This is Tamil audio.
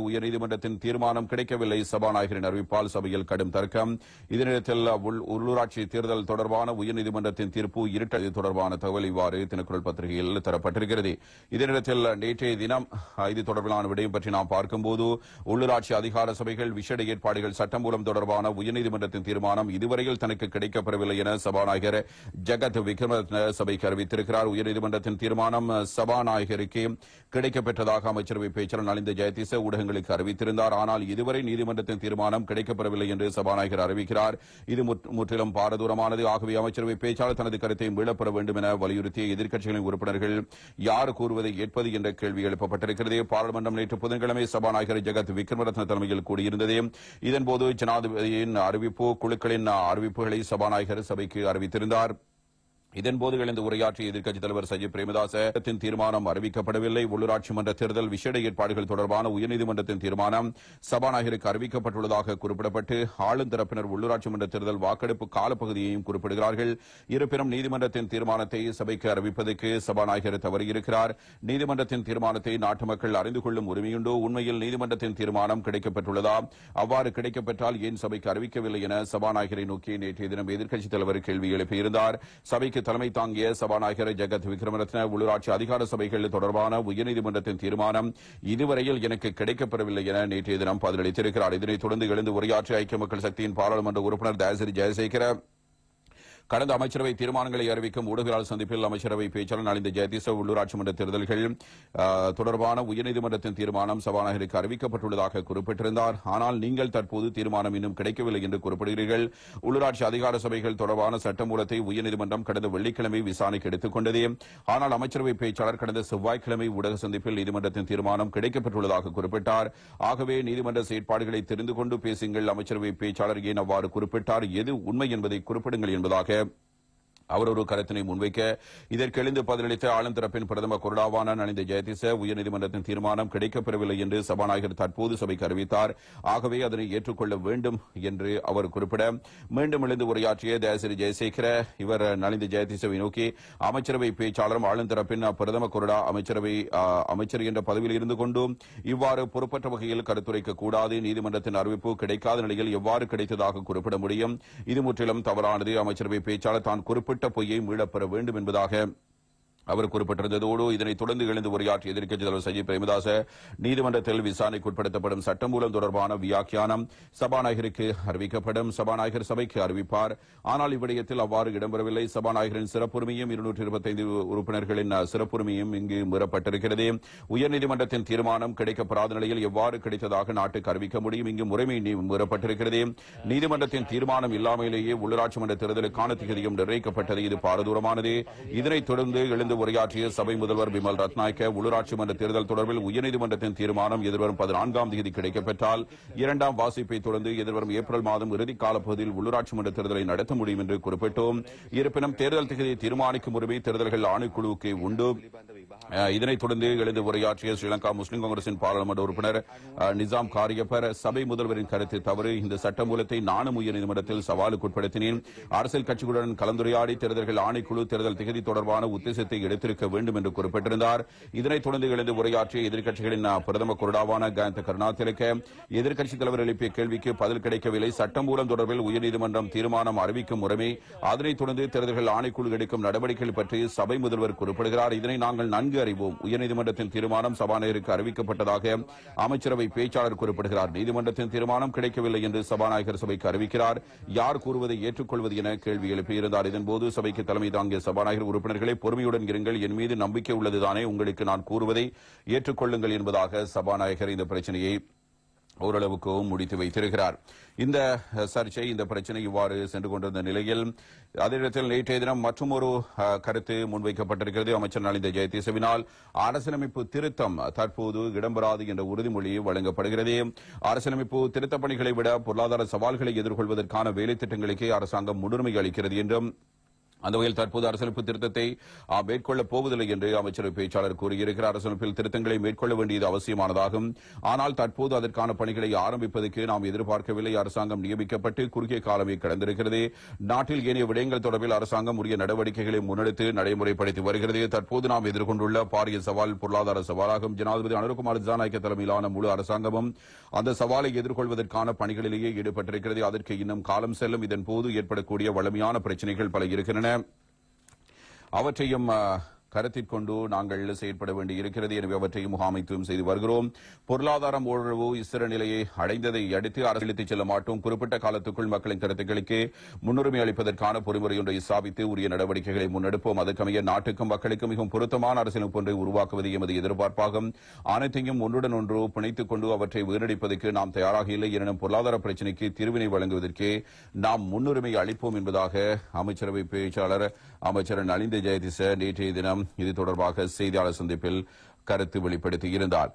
உயர்நீதிமன்றத்தின் தீர்மானம் கிடைக்கவில்லை. சபாநாயகரின் அறிவிப்பால் சபையில் கடும் தர்க்கம். இதனிடத்தில் உள்ளூராட்சி தேர்தல் தொடர்பான உயர்நீதிமன்றத்தின் தீர்ப்பு இருட்டது தொடர்பான தகவல் இவ்வாறு தினக்குரல் பத்திரிகையில் தரப்பட்டிருக்கிறது. இதனிடத்தில் நேற்றைய தினம் இது தொடர்பிலான விடயம் பற்றி நாம் பார்க்கும்போது உள்ளூராட்சி அதிகார சபைகள் விசேட ஏற்பாடுகள் சட்டமூலம் தொடர்பான உயர்நீதிமன்றத்தின் தீர்மானம் இதுவரையில் தனக்கு கிடைக்கப்பெறவில்லை என சபாநாயகர் ஜெகத் விக்ரமரத்ன சபைக்கு அறிவித்திருக்கிறார். உயர்நீதிமன்றத்தின் தீர்மானம் சபாநாயகருக்கு கிடைக்கப்பெற்றதாக அமைச்சரவை பேச்சாளர் நலிந்த ஜெயதிச ஊடகங்களுக்கு அறிவித்திருந்தார். ஆனால் இதுவரை நீதிமன்றத்தின் தீர்மானம் கிடைக்கப்பெறவில்லை என்று சபாநாயகர் அறிவிக்கிறார். இது முற்றிலும் பாரதூரமானது. ஆகவே அமைச்சரவை பேச்சாளர் தனது கருத்தை மீளப்பெற வேண்டும் என வலியுறுத்திய எதிர்க்கட்சிகளின் உறுப்பினர்கள் யார் கூறுவதை ஏற்பது என்ற கேள்வி எழுப்பப்பட்டிருக்கிறது. பாராளுமன்றம் நேற்று புதன்கிழமை சபாநாயகர் ஜெகத் விக்ரமரத்ன தலைமையில் கூடியிருந்தது. இதன்போது ஜனாதிபதியின் அறிவிப்பு குழுக்களின் அறிவிப்புகளை சபாநாயகர் சபைக்கு அறிவித்திருந்தார். இதன்போது எழுந்து உரையாற்றிய எதிர்க்கட்சித் தலைவர் சஜித் பிரேமதாசத்தின் தீர்மானம் அறிவிக்கப்படவில்லை. உள்ளூராட்சி மன்ற தேர்தல் விசேட ஏற்பாடுகள் தொடர்பான உயர்நீதிமன்றத்தின் தீர்மானம் சபாநாயகருக்கு அறிவிக்கப்பட்டுள்ளதாக குறிப்பிடப்பட்டு ஆளும் தரப்பினர் உள்ளூராட்சி மன்ற தேர்தல் வாக்கெடுப்பு காலப்பகுதியையும் குறிப்பிடுகிறார்கள். இருப்பினும் நீதிமன்றத்தின் தீர்மானத்தை சபைக்கு அறிவிப்பதற்கு சபாநாயகர் தவறியிருக்கிறார். நீதிமன்றத்தின் தீர்மானத்தை நாட்டு மக்கள் அறிந்து கொள்ளும் உரிமையுண்டோ? உண்மையில் நீதிமன்றத்தின் தீர்மானம் கிடைக்கப்பெற்றுள்ளதா? அவ்வாறு கிடைக்கப்பெற்றால் ஏன் சபைக்கு அறிவிக்கவில்லை என சபாநாயகரை நோக்கி நேற்றைய தினம் எதிர்க்கட்சித் தலைவர் கேள்வி எழுப்பியிருந்தார். சபைக்கு தலைமை தாங்கிய சபாநாயகர் ஜெகத் விக்ரமரத்ன உள்ளூராட்சி அதிகார சபைகள் தொடர்பான உயர்நீதிமன்றத்தின் தீர்மானம் இதுவரையில் எனக்கு கிடைக்கப்பெறவில்லை என நேற்றைய தினம் பதிலளித்திருக்கிறார். இதனைத் தொடர்ந்து எழுந்து உரையாற்றிய ஐக்கிய மக்கள் சக்தியின் பாராளுமன்ற உறுப்பினர் தயாசிரி ஜெயசேகர கடந்த அமைச்சரவை தீர்மானங்களை அறிவிக்கும் ஊடகவியலாளர் சந்திப்பில் அமைச்சரவை பேச்சாளர் நலிந்த ஜெயதிச உள்ளூராட்சி மன்ற தேர்தல்கள் தொடர்பான உயர்நீதிமன்றத்தின் தீர்மானம் சபாநாயகருக்கு அறிவிக்கப்பட்டுள்ளதாக குறிப்பிட்டிருந்தார். ஆனால் நீங்கள் தற்போது தீர்மானம் இன்னும் கிடைக்கவில்லை என்று குறிப்பிடுகிறீர்கள். உள்ளூராட்சி அதிகார சபைகள் தொடர்பான சட்டமூலத்தை உயர்நீதிமன்றம் கடந்த வெள்ளிக்கிழமை விசாரணைக்கு எடுத்துக் கொண்டது. ஆனால் அமைச்சரவை பேச்சாளர் கடந்த செவ்வாய்க்கிழமை ஊடக சந்திப்பில் நீதிமன்றத்தின் தீர்மானம் கிடைக்கப்பெற்றுள்ளதாக குறிப்பிட்டார். ஆகவே நீதிமன்ற செயற்பாடுகளை தெரிந்து கொண்டு பேசுங்கள். அமைச்சரவை பேச்சாளர் ஏன் அவ்வாறு குறிப்பிட்டார்? எது உண்மை என்பதை குறிப்பிடுங்கள் என்பதாக அவர் ஒரு கருத்தினை முன்வைக்க இதற்கெழுந்து பதிலளித்த ஆளும் தரப்பின் பிரதம கொறடாவான நலிந்த ஜெயதிச உயர்நீதிமன்றத்தின் தீர்மானம் கிடைக்கப்பெறவில்லை என்று சபாநாயகர் தற்போது சபைக்கு அறிவித்தார். ஆகவே அதனை ஏற்றுக்கொள்ள வேண்டும் என்று அவர் குறிப்பிட மீண்டும் எழுந்து உரையாற்றிய தயாசிரி ஜெயசேகர இவர் நலிந்த ஜெயதிசவை நோக்கி அமைச்சரவை பேச்சாளரும் ஆளும் தரப்பின் பிரதம கொறடா அமைச்சர் என்ற பதவியில் இருந்து கொண்டு இவ்வாறு பொறுப்பற்ற வகையில் கருத்துரைக்க கூடாது. நீதிமன்றத்தின் அறிவிப்பு கிடைக்காத நிலையில் எவ்வாறு கிடைத்ததாக குறிப்பிட முடியும்? இது முற்றிலும் தவறானது. அமைச்சரவை பேச்சாளர் தான் குறிப்பிட்ட பொய்யை மீளப்பெற வேண்டும் என்பதாக அவர் குறிப்பிட்டிருந்ததோடு இதனைத் தொடர்ந்து எழுந்து உரையாற்றிய எதிர்க்கட்சித் தலைவர் சஜித் பிரேமதாச நீதிமன்றத்தில் விசாரணைக்கு உட்படுத்தப்படும் சட்டமூலம் தொடர்பான வியாக்கியானம் சபாநாயகருக்கு அறிவிக்கப்படும். சபாநாயகர் சபைக்கு அறிவிப்பார். ஆனால் இவ்விடயத்தில் அவ்வாறு இடம்பெறவில்லை. சபாநாயகரின் சிறப்புரிமையும் 225 உறுப்பினர்களின் சிறப்புரிமையும் இங்கு மீறப்பட்டிருக்கிறது. உயர்நீதிமன்றத்தின் தீர்மானம் கிடைக்கப்பெறாத நிலையில் எவ்வாறு கிடைத்ததாக நாட்டுக்கு அறிவிக்க முடியும்? இங்கு முறைமை மீறப்பட்டிருக்கிறது. நீதிமன்றத்தின் தீர்மானம் இல்லாமலேயே உள்ளூராட்சி மன்ற தேர்தலுக்கான திகதியும் நிர்ணயிக்கப்பட்டது. இது பாரதூரமானது. இதனைத் தொடர்ந்து எழுந்து உரையாற்றிய சபை முதல்வர் பிமல் ரத்நாயக்க உள்ளூராட்சி மன்ற தேர்தல் தொடர்பில் உயர்நீதிமன்றத்தின் தீர்மானம் எதிர்வரும் 14ஆம் தேதி கிடைக்கப்பெற்றால் 2ஆம் வாசிப்பை தொடர்ந்து எதிர்வரும் ஏப்ரல் மாதம் இறுதி காலப்பகுதியில் உள்ளூராட்சி மன்ற தேர்தலை நடத்த முடியும் என்று குறிப்பிட்டோம். இருப்பினும் தேர்தல் திகதியை தீர்மானிக்கும் உரிமை தேர்தல்கள் ஆணைக்குழுவுக்கு உண்டு. இதனைத் தொடர்ந்து எழுந்து உரையாற்றிய ஸ்ரீலங்கா முஸ்லிம் காங்கிரசின் பாராளுமன்ற உறுப்பினர் நிசாம் காரியப்பர் சபை முதல்வரின் கருத்து தவறு. இந்த சட்டமூலத்தை நானும் உயர்நீதிமன்றத்தில் சவாலுக்குட்படுத்தினேன். அரசியல் கட்சிகளுடன் கலந்துரையாடி தேர்தல்கள் ஆணைக்குழு தேர்தல் திகதி தொடர்பான உத்தேசத்தை எடுத்திருக்க வேண்டும் என்று குறிப்பிட்டிருந்தார். இதனைத் தொடர்ந்து எழுந்து உரையாற்றிய எதிர்க்கட்சிகளின் பிரதம கொறடாவான கயந்த கருணாதிலக்க எதிர்க்கட்சித் தலைவர் எழுப்பிய கேள்விக்கு பதில் கிடைக்கவில்லை. சட்டமூலம் தொடர்பில் உயர்நீதிமன்றம் தீர்மானம் அறிவிக்கும் முறைமை, அதனைத் தொடர்ந்து தேர்தல்கள் ஆணைக்குழு எடுக்கும் நடவடிக்கைகள் பற்றி சபை முதல்வர் குறிப்பிடுகிறார். இதனை நாங்கள் நன்கு அறிவோம். உயர்நீதிமன்றத்தின் தீர்மானம் சபாநாயகருக்கு அறிவிக்கப்பட்டதாக அமைச்சரவை பேச்சாளர் குறிப்பிடுகிறார். நீதிமன்றத்தின் தீர்மானம் கிடைக்கவில்லை என்று சபாநாயகர் சபைக்கு அறிவிக்கிறார். யார் கூறுவதை ஏற்றுக்கொள்வது என கேள்வி எழுப்பியிருந்தார். இதன்போது சபைக்கு தலைமை தாங்கிய சபாநாயகர் உறுப்பினர்களை பொறுமையுடன் இருங்கள், என் மீது நம்பிக்கை உள்ளதுதானே, உங்களுக்கு நான் கூறுவதை ஏற்றுக்கொள்ளுங்கள் என்பதாக சபாநாயகர் இந்த பிரச்சனையை ஓரளவுக்கு முடித்து வைத்திருக்கிறார். இந்த சர்ச்சை இந்த பிரச்சனை இவ்வாறு சென்று கொண்டிருந்த நிலையில் அதே இடத்தில் நேற்றைய தினம் மற்றொரு கருத்து முன்வைக்கப்பட்டிருக்கிறது. அமைச்சர் நலிந்த ஜெயதிசவினால் அரசியலமைப்பு திருத்தம் தற்போது இடம்பெறாது என்ற உறுதிமொழி வழங்கப்படுகிறது. அரசியலமைப்பு திருத்தப் பணிகளை விட பொருளாதார சவால்களை எதிர்கொள்வதற்கான வேலை திட்டங்களுக்கே அரசாங்கம் முன்னுரிமை அளிக்கிறது என்றும் அந்த வகையில் தற்போது அரசியலமைப்பு திருத்தத்தை மேற்கொள்ளப் போவதில்லை என்று அமைச்சரவை பேச்சாளர் கூறியிருக்கிறார். அரசியலமைப்பில் திருத்தங்களை மேற்கொள்ள வேண்டியது அவசியமானதாகும். ஆனால் தற்போது அதற்கான பணிகளை ஆரம்பிப்பதற்கு நாம் எதிர்பார்க்கவில்லை. அரசாங்கம் நியமிக்கப்பட்டு குறுகிய காலமே கடந்திருக்கிறது. நாட்டில் ஏனைய விடயங்கள் தொடர்பில் அரசாங்கம் உரிய நடவடிக்கைகளை முன்னெடுத்து நடைமுறைப்படுத்தி வருகிறது. தற்போது நாம் எதிர்கொண்டுள்ள பாரிய சவால் பொருளாதார சவாலாகும். ஜனாதிபதி அனுரகுமார் திசாநாயக்க தலைமையிலான முழு அரசாங்கமும் அந்த சவாலை எதிர்கொள்வதற்கான பணிகளிலேயே ஈடுபட்டிருக்கிறது. அதற்கு இன்னும் காலம் செல்லும். இதன் போது ஏற்படக்கூடிய வலிமையான பிரச்சினைகள் பல இருக்கின்றன. அவற்றையும் கருத்தில் கொண்டு நாங்கள் செயற்பட வேண்டியிருக்கிறது. எனவே அவற்றையும் முகாமைத்துவம் செய்து வருகிறோம். பொருளாதாரம் ஓரளவு ஸ்திர நிலையை அடைந்ததை அடுத்து அரசியலுக்கு செல்ல மாட்டோம். குறிப்பிட்ட காலத்துக்குள் மக்களின் கருத்துக்களுக்கு முன்னுரிமை அளிப்பதற்கான பொறிமுறை ஒன்றை ஸ்தாபித்து உரிய நடவடிக்கைகளை முன்னெடுப்போம். அதற்கமைய நாட்டுக்கும் மக்களுக்கும் மிகவும் பொருத்தமான அரசியலமைப்பு ஒன்றை உருவாக்குவது எமது எதிர்பார்ப்பாகும். அனைத்தையும் ஒன்றுடன் ஒன்று பிணைத்துக் கொண்டு அவற்றை வீணடிப்பதற்கு நாம் தயாராக இல்லை. எனினும் பொருளாதார பிரச்சினைக்கு தீர்வினை வழங்குவதற்கு நாம் முன்னுரிமை அளிப்போம் என்பதாக அமைச்சரவை பேச்சாளர் அமைச்சர் நலிந்த ஜெயதிச நேற்றைய தினம் இது தொடர்பாக செய்தியாளர் சந்திப்பில் கருத்து வெளிப்படுத்தியிருந்தார்.